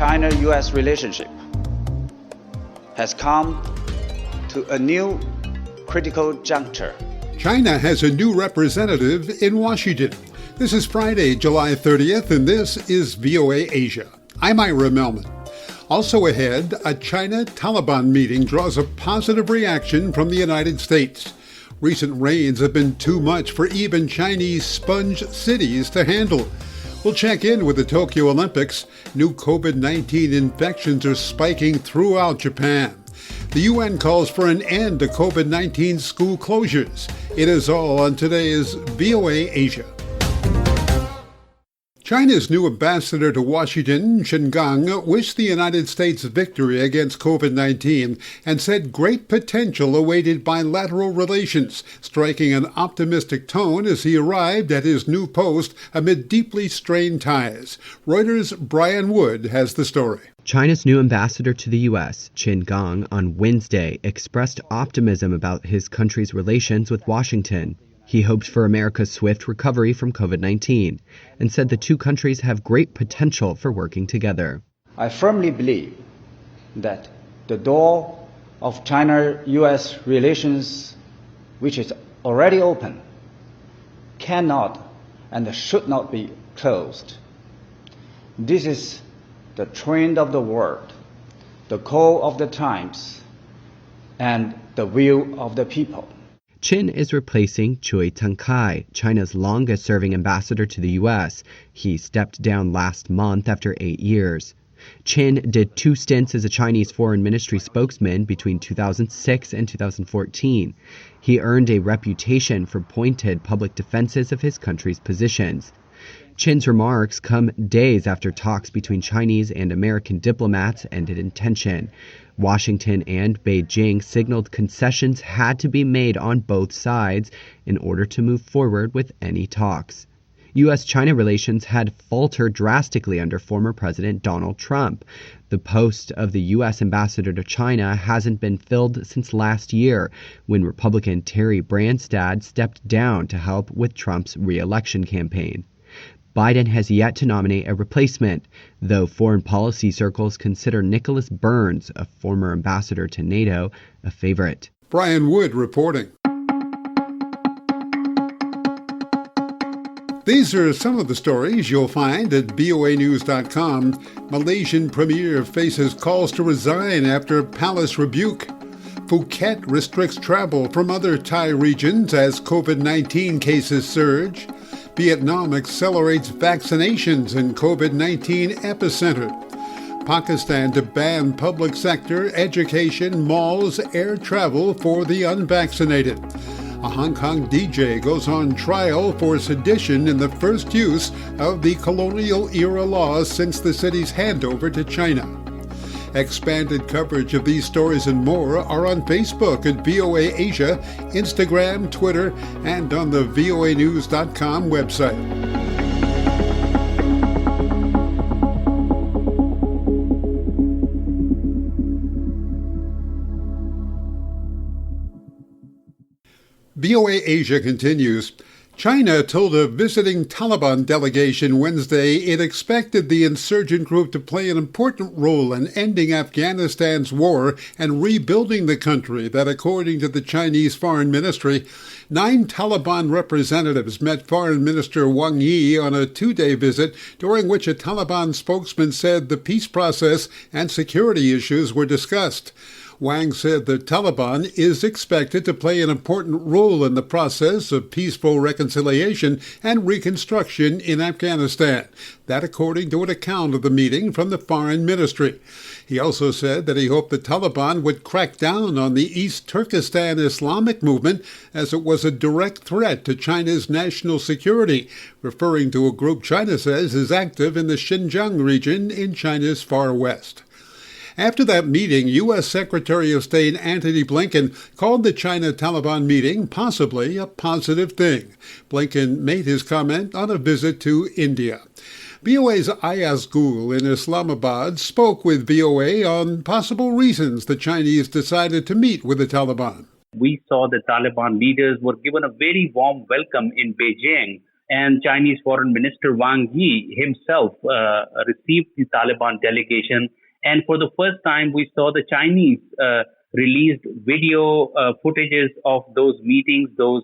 China-US relationship has come to a new critical juncture. China has a new representative in Washington. This is Friday, July 30th, and this is VOA Asia. I'm Ira Melman. Also ahead, a China-Taliban meeting draws a positive reaction from the United States. Recent rains have been too much for even Chinese sponge cities to handle. We'll check in with the Tokyo Olympics. New COVID-19 infections are spiking throughout Japan. The UN calls for an end to COVID-19 school closures. It is all on today's VOA Asia. China's new ambassador to Washington, Qin Gang, wished the United States victory against COVID-19 and said great potential awaited bilateral relations, striking an optimistic tone as he arrived at his new post amid deeply strained ties. Reuters' Brian Wood has the story. China's new ambassador to the U.S., Qin Gang, on Wednesday expressed optimism about his country's relations with Washington. He hoped for America's swift recovery from COVID-19 and said the two countries have great potential for working together. I firmly believe that the door of China-US relations, which is already open, cannot and should not be closed. This is the trend of the world, the call of the times, and the will of the people. Qin is replacing Cui Tengkai, China's longest-serving ambassador to the U.S. He stepped down last month after 8 years. Qin did 2 stints as a Chinese foreign ministry spokesman between 2006 and 2014. He earned a reputation for pointed public defenses of his country's positions. Qin's remarks come days after talks between Chinese and American diplomats ended in tension. Washington and Beijing signaled concessions had to be made on both sides in order to move forward with any talks. U.S.-China relations had faltered drastically under former President Donald Trump. The post of the U.S. ambassador to China hasn't been filled since last year, when Republican Terry Branstad stepped down to help with Trump's re-election campaign. Biden has yet to nominate a replacement, though foreign policy circles consider Nicholas Burns, a former ambassador to NATO, a favorite. Brian Wood reporting. These are some of the stories you'll find at voanews.com. Malaysian premier faces calls to resign after palace rebuke. Phuket restricts travel from other Thai regions as COVID-19 cases surge. Vietnam accelerates vaccinations in COVID-19 epicenter. Pakistan to ban public sector, education, malls, air travel for the unvaccinated. A Hong Kong DJ goes on trial for sedition in the first use of the colonial-era laws since the city's handover to China. Expanded coverage of these stories and more are on Facebook at VOA Asia, Instagram, Twitter, and on the voanews.com website. VOA Asia continues. China told a visiting Taliban delegation Wednesday it expected the insurgent group to play an important role in ending Afghanistan's war and rebuilding the country that, according to the Chinese Foreign Ministry, 9 Taliban representatives met Foreign Minister Wang Yi on a 2-day visit, during which a Taliban spokesman said the peace process and security issues were discussed. Wang said the Taliban is expected to play an important role in the process of peaceful reconciliation and reconstruction in Afghanistan. That according to an account of the meeting from the Foreign Ministry. He also said that he hoped the Taliban would crack down on the East Turkestan Islamic movement as it was a direct threat to China's national security, referring to a group China says is active in the Xinjiang region in China's far west. After that meeting, U.S. Secretary of State Antony Blinken called the China-Taliban meeting possibly a positive thing. Blinken made his comment on a visit to India. VOA's Ayaz Gul in Islamabad spoke with VOA on possible reasons the Chinese decided to meet with the Taliban. We saw the Taliban leaders were given a very warm welcome in Beijing, and Chinese Foreign Minister Wang Yi himself received the Taliban delegation. And for the first time, we saw the Chinese released video footages of those meetings, those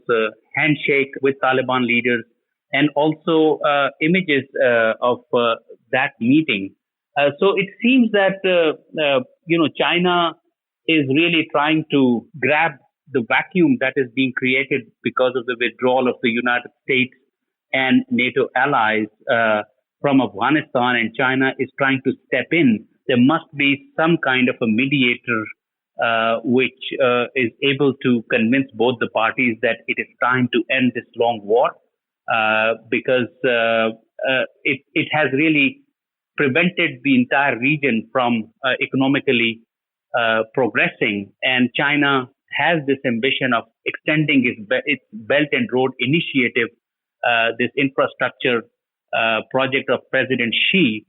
handshake with Taliban leaders, and also images of that meeting. So it seems that China is really trying to grab the vacuum that is being created because of the withdrawal of the United States and NATO allies from Afghanistan, and China is trying to step in. There must be some kind of a mediator which is able to convince both the parties that it is time to end this long war, because it has really prevented the entire region from economically progressing, and China has this ambition of extending its Belt and Road Initiative, this infrastructure project of President Xi,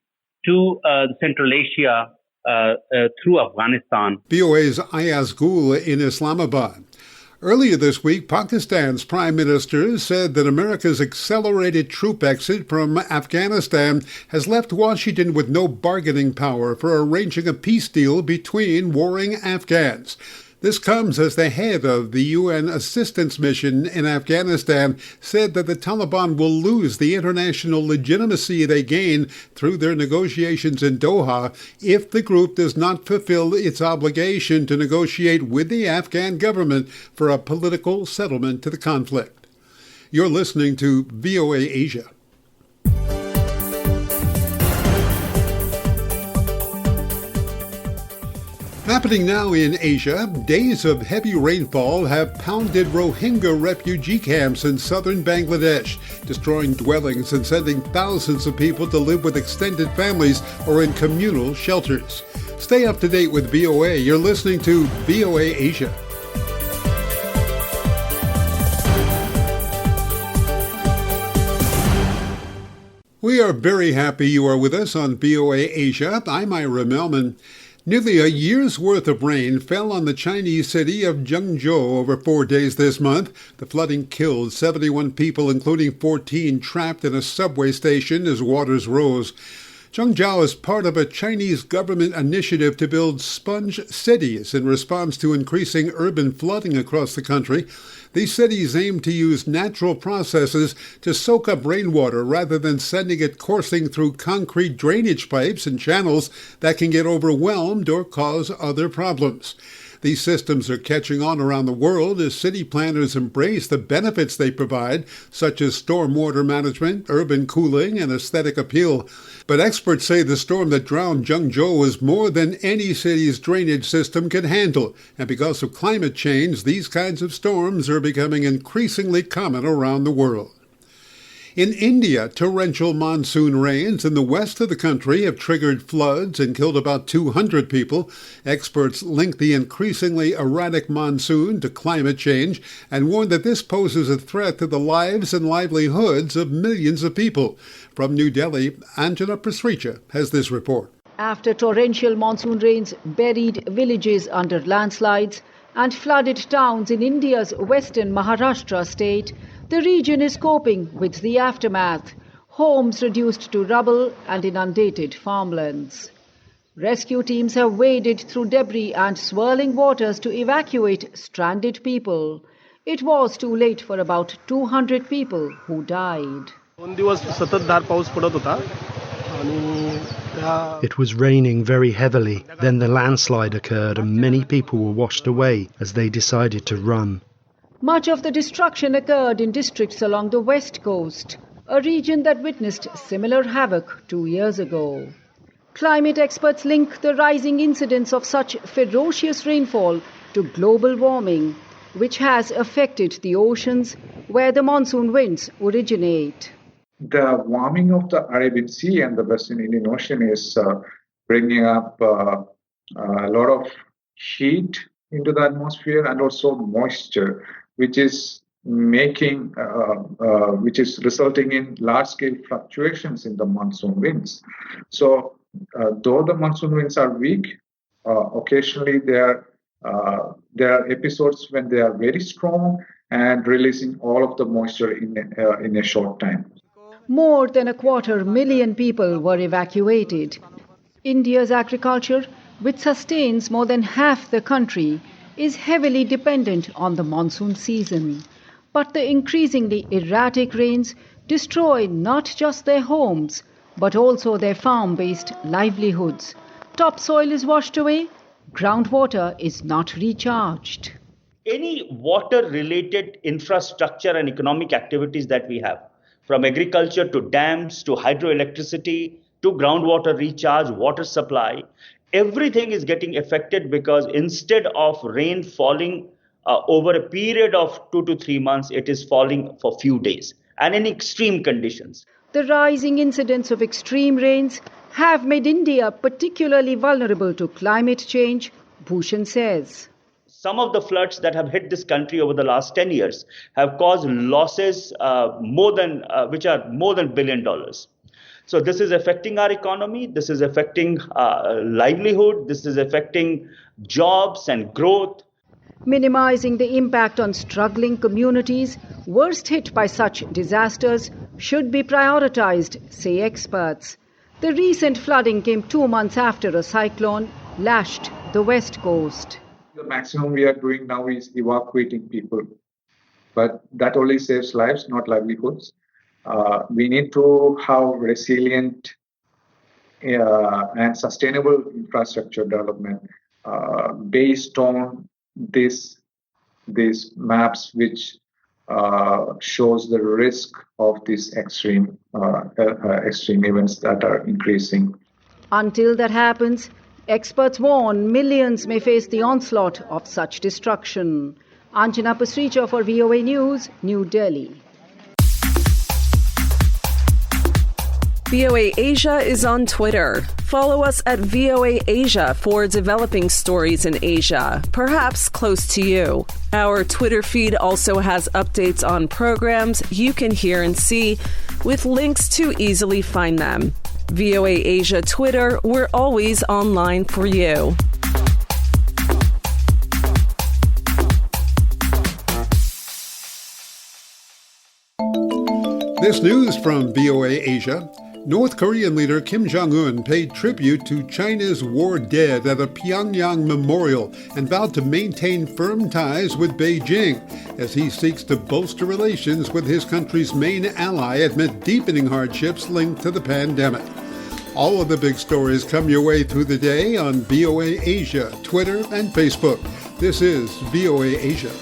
to Central Asia through Afghanistan. VOA's Ayaz Gul in Islamabad. Earlier this week, Pakistan's Prime Minister said that America's accelerated troop exit from Afghanistan has left Washington with no bargaining power for arranging a peace deal between warring Afghans. This comes as the head of the UN assistance mission in Afghanistan said that the Taliban will lose the international legitimacy they gain through their negotiations in Doha if the group does not fulfill its obligation to negotiate with the Afghan government for a political settlement to the conflict. You're listening to VOA Asia. Happening now in Asia, days of heavy rainfall have pounded Rohingya refugee camps in southern Bangladesh, destroying dwellings and sending thousands of people to live with extended families or in communal shelters. Stay up to date with VOA. You're listening to VOA Asia. We are very happy you are with us on VOA Asia. I'm Ira Melman. Nearly a year's worth of rain fell on the Chinese city of Zhengzhou over 4 days this month. The flooding killed 71 people, including 14 trapped in a subway station as waters rose. Zhengzhou is part of a Chinese government initiative to build sponge cities in response to increasing urban flooding across the country. These cities aim to use natural processes to soak up rainwater rather than sending it coursing through concrete drainage pipes and channels that can get overwhelmed or cause other problems. These systems are catching on around the world as city planners embrace the benefits they provide, such as stormwater management, urban cooling, and aesthetic appeal. But experts say the storm that drowned Zhengzhou was more than any city's drainage system can handle. And because of climate change, these kinds of storms are becoming increasingly common around the world. In India, torrential monsoon rains in the west of the country have triggered floods and killed about 200 people. Experts link the increasingly erratic monsoon to climate change and warn that this poses a threat to the lives and livelihoods of millions of people. From New Delhi, Anjana Pasricha has this report. After torrential monsoon rains buried villages under landslides and flooded towns in India's western Maharashtra state, the region is coping with the aftermath. Homes reduced to rubble and inundated farmlands. Rescue teams have waded through debris and swirling waters to evacuate stranded people. It was too late for about 200 people who died. It was raining very heavily. Then the landslide occurred and many people were washed away as they decided to run. Much of the destruction occurred in districts along the west coast, a region that witnessed similar havoc 2 years ago. Climate experts link the rising incidence of such ferocious rainfall to global warming, which has affected the oceans where the monsoon winds originate. The warming of the Arabian Sea and the Western Indian Ocean is bringing up a lot of heat into the atmosphere and also moisture, which is resulting in large-scale fluctuations in the monsoon winds. So, though the monsoon winds are weak, occasionally there are episodes when they are very strong, and releasing all of the moisture in a short time. More than 250,000 people were evacuated. India's agriculture, which sustains more than half the country, is heavily dependent on the monsoon season. But the increasingly erratic rains destroy not just their homes, but also their farm-based livelihoods. Topsoil is washed away, groundwater is not recharged. Any water-related infrastructure and economic activities that we have, from agriculture to dams to hydroelectricity to groundwater recharge, water supply, everything is getting affected because instead of rain falling over a period of 2 to 3 months, it is falling for few days and in extreme conditions. The rising incidence of extreme rains have made India particularly vulnerable to climate change, Bhushan says. Some of the floods that have hit this country over the last 10 years have caused losses which are more than $1 billion. So this is affecting our economy, this is affecting livelihood, this is affecting jobs and growth. Minimizing the impact on struggling communities worst hit by such disasters should be prioritized, say experts. The recent flooding came 2 months after a cyclone lashed the west coast. The maximum we are doing now is evacuating people, but that only saves lives, not livelihoods. We need to have resilient and sustainable infrastructure development based on these maps, which shows the risk of these extreme events that are increasing. Until that happens, experts warn millions may face the onslaught of such destruction. Anjana Pasricha for VOA News, New Delhi. VOA Asia is on Twitter. Follow us at VOA Asia for developing stories in Asia, perhaps close to you. Our Twitter feed also has updates on programs you can hear and see, with links to easily find them. VOA Asia Twitter, we're always online for you. This news from VOA Asia. North Korean leader Kim Jong-un paid tribute to China's war dead at a Pyongyang memorial and vowed to maintain firm ties with Beijing as he seeks to bolster relations with his country's main ally amid deepening hardships linked to the pandemic. All of the big stories come your way through the day on VOA Asia, Twitter, and Facebook. This is VOA Asia.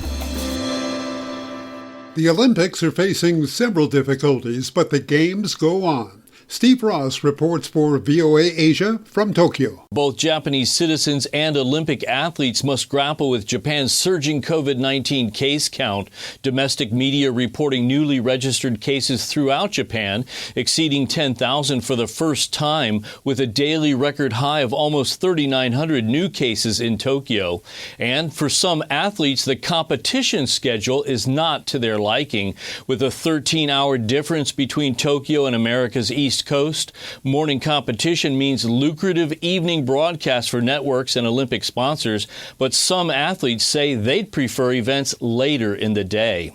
The Olympics are facing several difficulties, but the games go on. Steve Ross reports for VOA Asia from Tokyo. Both Japanese citizens and Olympic athletes must grapple with Japan's surging COVID-19 case count. Domestic media reporting newly registered cases throughout Japan, exceeding 10,000 for the first time, with a daily record high of almost 3,900 new cases in Tokyo. And for some athletes, the competition schedule is not to their liking, with a 13-hour difference between Tokyo and America's East Coast. Morning competition means lucrative evening broadcasts for networks and Olympic sponsors, but some athletes say they'd prefer events later in the day.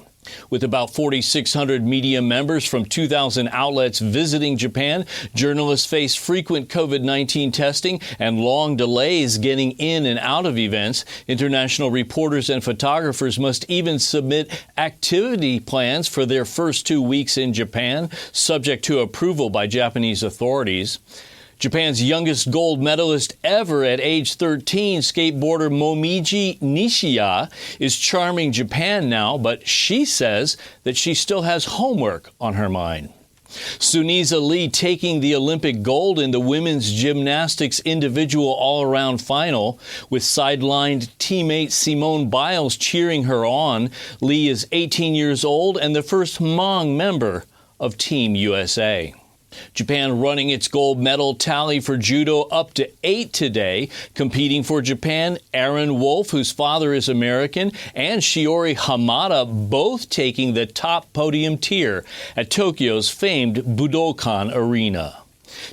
With about 4,600 media members from 2,000 outlets visiting Japan, journalists face frequent COVID-19 testing and long delays getting in and out of events. International reporters and photographers must even submit activity plans for their first 2 weeks in Japan, subject to approval by Japanese authorities. Japan's youngest gold medalist ever at age 13, skateboarder Momiji Nishiya, is charming Japan now, but she says that she still has homework on her mind. Sunisa Lee taking the Olympic gold in the women's gymnastics individual all-around final. With sidelined teammate Simone Biles cheering her on, Lee is 18 years old and the first Hmong member of Team USA. Japan running its gold medal tally for judo up to 8 today. Competing for Japan, Aaron Wolf, whose father is American, and Shiori Hamada, both taking the top podium tier at Tokyo's famed Budokan Arena.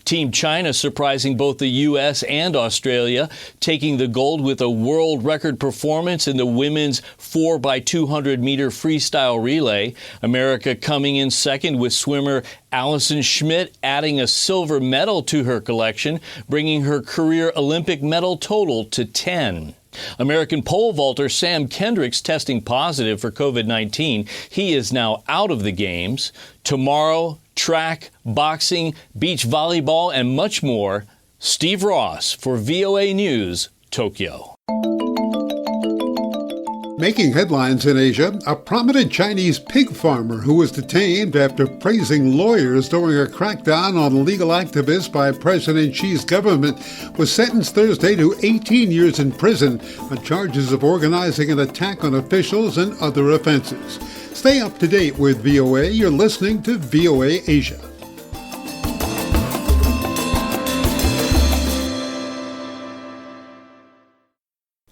Team China surprising both the U.S. and Australia, taking the gold with a world record performance in the women's 4x200-meter freestyle relay. America coming in second with swimmer Allison Schmidt adding a silver medal to her collection, bringing her career Olympic medal total to 10. American pole vaulter Sam Kendricks testing positive for COVID-19. He is now out of the games. Tomorrow, track, boxing, beach volleyball, and much more. Steve Ross for VOA News, Tokyo. Making headlines in Asia, a prominent Chinese pig farmer who was detained after praising lawyers during a crackdown on legal activists by President Xi's government was sentenced Thursday to 18 years in prison on charges of organizing an attack on officials and other offenses. Stay up to date with VOA. You're listening to VOA Asia.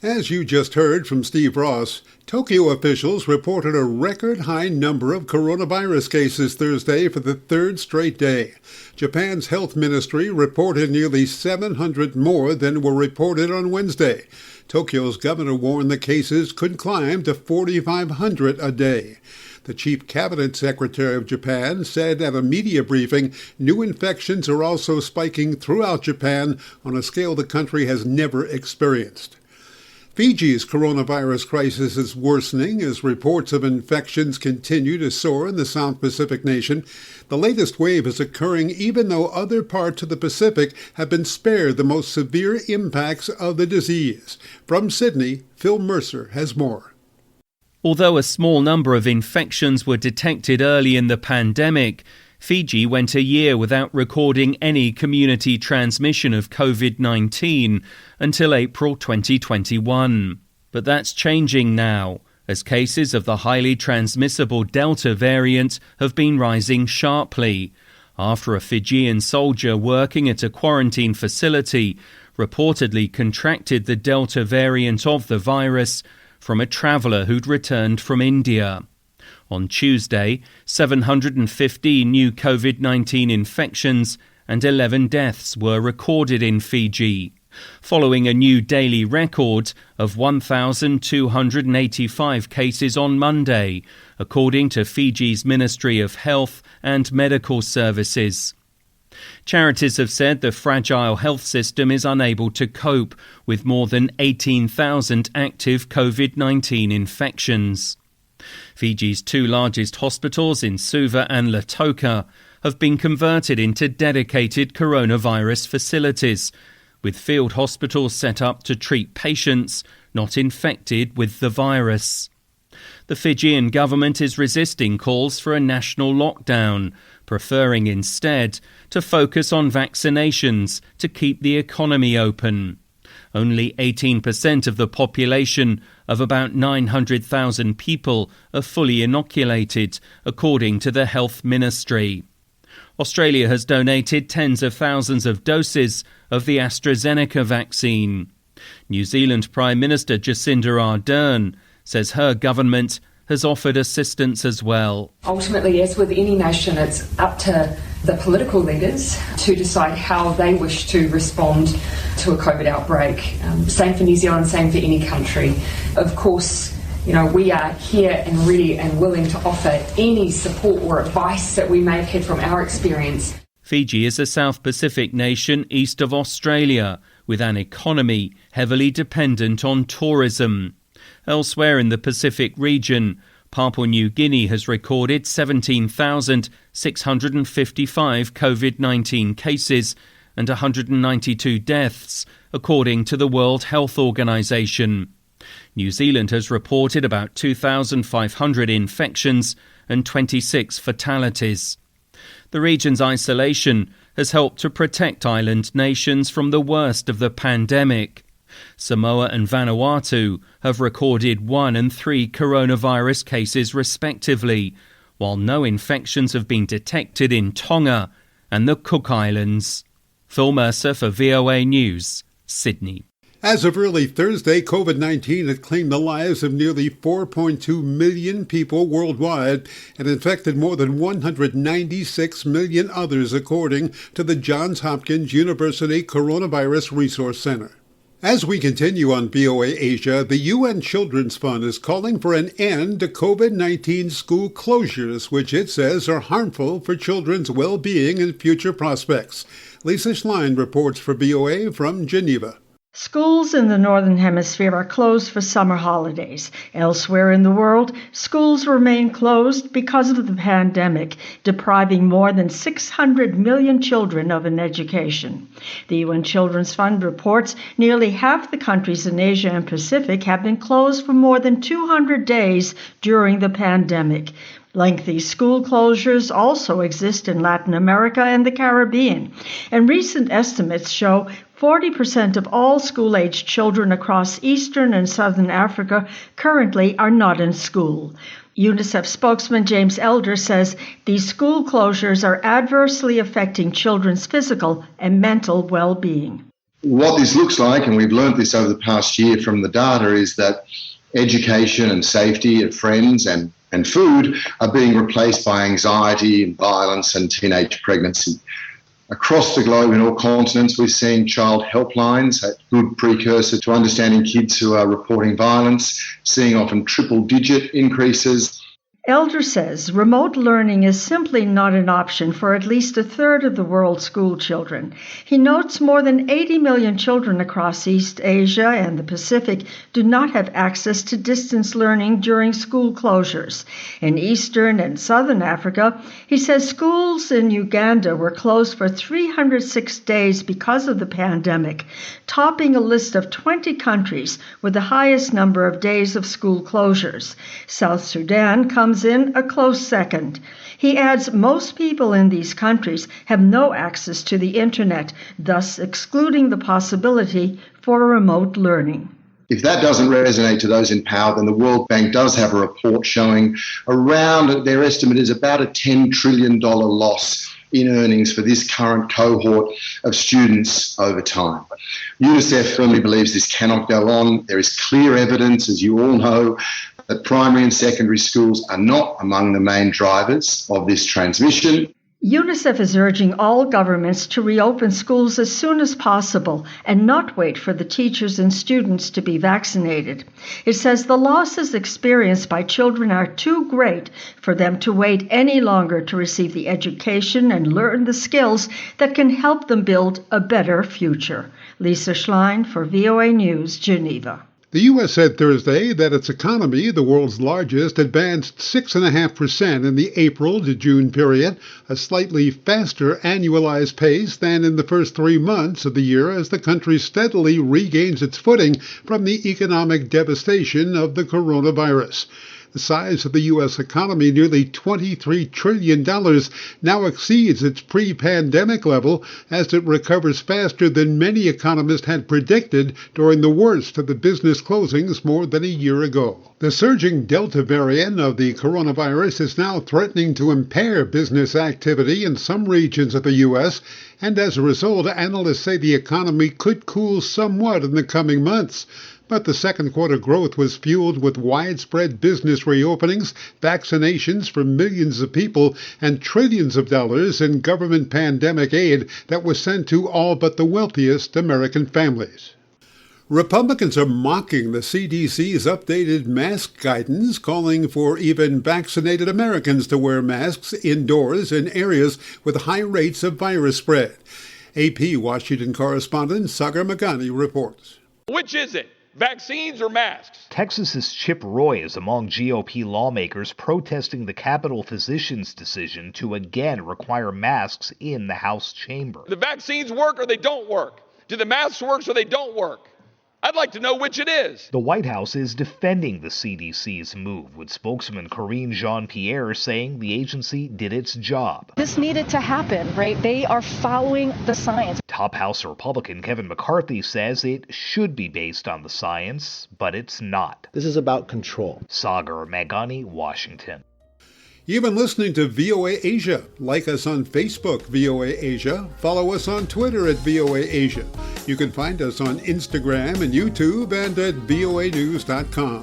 As you just heard from Steve Ross, Tokyo officials reported a record high number of coronavirus cases Thursday for the third straight day. Japan's health ministry reported nearly 700 more than were reported on Wednesday. Tokyo's governor warned the cases could climb to 4,500 a day. The chief cabinet secretary of Japan said at a media briefing new infections are also spiking throughout Japan on a scale the country has never experienced. Fiji's coronavirus crisis is worsening as reports of infections continue to soar in the South Pacific nation. The latest wave is occurring even though other parts of the Pacific have been spared the most severe impacts of the disease. From Sydney, Phil Mercer has more. Although a small number of infections were detected early in the pandemic, Fiji went a year without recording any community transmission of COVID-19 until April 2021. But that's changing now, as cases of the highly transmissible Delta variant have been rising sharply, after a Fijian soldier working at a quarantine facility reportedly contracted the Delta variant of the virus from a traveller who'd returned from India. On Tuesday, 715 new COVID-19 infections and 11 deaths were recorded in Fiji, following a new daily record of 1,285 cases on Monday, according to Fiji's Ministry of Health and Medical Services. Charities have said the fragile health system is unable to cope with more than 18,000 active COVID-19 infections. Fiji's two largest hospitals in Suva and Lautoka have been converted into dedicated coronavirus facilities, with field hospitals set up to treat patients not infected with the virus. The Fijian government is resisting calls for a national lockdown, preferring instead to focus on vaccinations to keep the economy open. Only 18% of the population of about 900,000 people are fully inoculated, according to the Health Ministry. Australia has donated tens of thousands of doses of the AstraZeneca vaccine. New Zealand Prime Minister Jacinda Ardern says her government has offered assistance as well. Ultimately, as with any nation, it's up to the political leaders to decide how they wish to respond to a COVID outbreak. Same for New Zealand, same for any country. Of course, we are here and ready and willing to offer any support or advice that we may have had from our experience. Fiji is a South Pacific nation east of Australia, with an economy heavily dependent on tourism. Elsewhere in the Pacific region, Papua New Guinea has recorded 17,655 COVID-19 cases and 192 deaths, according to the World Health Organization. New Zealand has reported about 2,500 infections and 26 fatalities. The region's isolation has helped to protect island nations from the worst of the pandemic. Samoa and Vanuatu have recorded 1 and 3 coronavirus cases respectively, while no infections have been detected in Tonga and the Cook Islands. Phil Mercer for VOA News, Sydney. As of early Thursday, COVID-19 had claimed the lives of nearly 4.2 million people worldwide and infected more than 196 million others, according to the Johns Hopkins University Coronavirus Resource Center. As we continue on VOA Asia, the UN Children's Fund is calling for an end to COVID-19 school closures, which it says are harmful for children's well-being and future prospects. Lisa Schlein reports for VOA from Geneva. Schools in the Northern Hemisphere are closed for summer holidays. Elsewhere in the world, schools remain closed because of the pandemic, depriving more than 600 million children of an education. The UN Children's Fund reports nearly half the countries in Asia and Pacific have been closed for more than 200 days during the pandemic. Lengthy school closures also exist in Latin America and the Caribbean, and recent estimates show 40% of all school-aged children across Eastern and Southern Africa currently are not in school. UNICEF spokesman James Elder says these school closures are adversely affecting children's physical and mental well-being. What this looks like, and we've learned this over the past year from the data, is that education and safety of friends and food are being replaced by anxiety and violence and teenage pregnancy. Across the globe in all continents, we're seeing child helplines, a good precursor to understanding kids who are reporting violence, seeing often triple-digit increases. Elder says remote learning is simply not an option for at least a third of the world's school children. He notes more than 80 million children across East Asia and the Pacific do not have access to distance learning during school closures. In Eastern and Southern Africa, he says schools in Uganda were closed for 306 days because of the pandemic, topping a list of 20 countries with the highest number of days of school closures. South Sudan comes in a close second. He adds most people in these countries have no access to the internet, thus excluding the possibility for remote learning. If that doesn't resonate to those in power, then the World Bank does have a report showing around, their estimate is about a $10 trillion loss in earnings for this current cohort of students over time. UNICEF firmly believes this cannot go on. There is clear evidence, as you all know, that primary and secondary schools are not among the main drivers of this transmission. UNICEF is urging all governments to reopen schools as soon as possible and not wait for the teachers and students to be vaccinated. It says the losses experienced by children are too great for them to wait any longer to receive the education and learn the skills that can help them build a better future. Lisa Schlein for VOA News, Geneva. The U.S. said Thursday that its economy, the world's largest, advanced 6.5% in the April to June period, a slightly faster annualized pace than in the first 3 months of the year as the country steadily regains its footing from the economic devastation of the coronavirus. The size of the U.S. economy, nearly $23 trillion, now exceeds its pre-pandemic level as it recovers faster than many economists had predicted during the worst of the business closings more than a year ago. The surging Delta variant of the coronavirus is now threatening to impair business activity in some regions of the U.S., and as a result, analysts say the economy could cool somewhat in the coming months. But the second quarter growth was fueled with widespread business reopenings, vaccinations for millions of people, and trillions of dollars in government pandemic aid that was sent to all but the wealthiest American families. Republicans are mocking the CDC's updated mask guidance, calling for even vaccinated Americans to wear masks indoors in areas with high rates of virus spread. AP Washington correspondent Sagar Meghani reports. Which is it? Vaccines or masks? Texas's Chip Roy is among GOP lawmakers protesting the Capitol physician's decision to again require masks in the House chamber. The vaccines work or they don't work? Do the masks work or they don't work? I'd like to know which it is. The White House is defending the CDC's move, with spokesman Karine Jean-Pierre saying the agency did its job. This needed to happen, right? They are following the science. Top House Republican Kevin McCarthy says it should be based on the science, but it's not. This is about control. Sagar Meghani, Washington. You've been listening to VOA Asia. Like us on Facebook, VOA Asia. Follow us on Twitter at VOA Asia. You can find us on Instagram and YouTube and at voanews.com.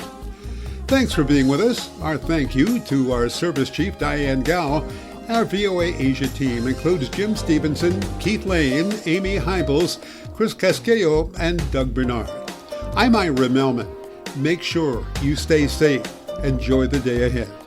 Thanks for being with us. Our thank you to our service chief, Diane Gao. Our VOA Asia team includes Jim Stevenson, Keith Lane, Amy Hybels, Chris Casquejo, and Doug Bernard. I'm Ira Melman. Make sure you stay safe. Enjoy the day ahead.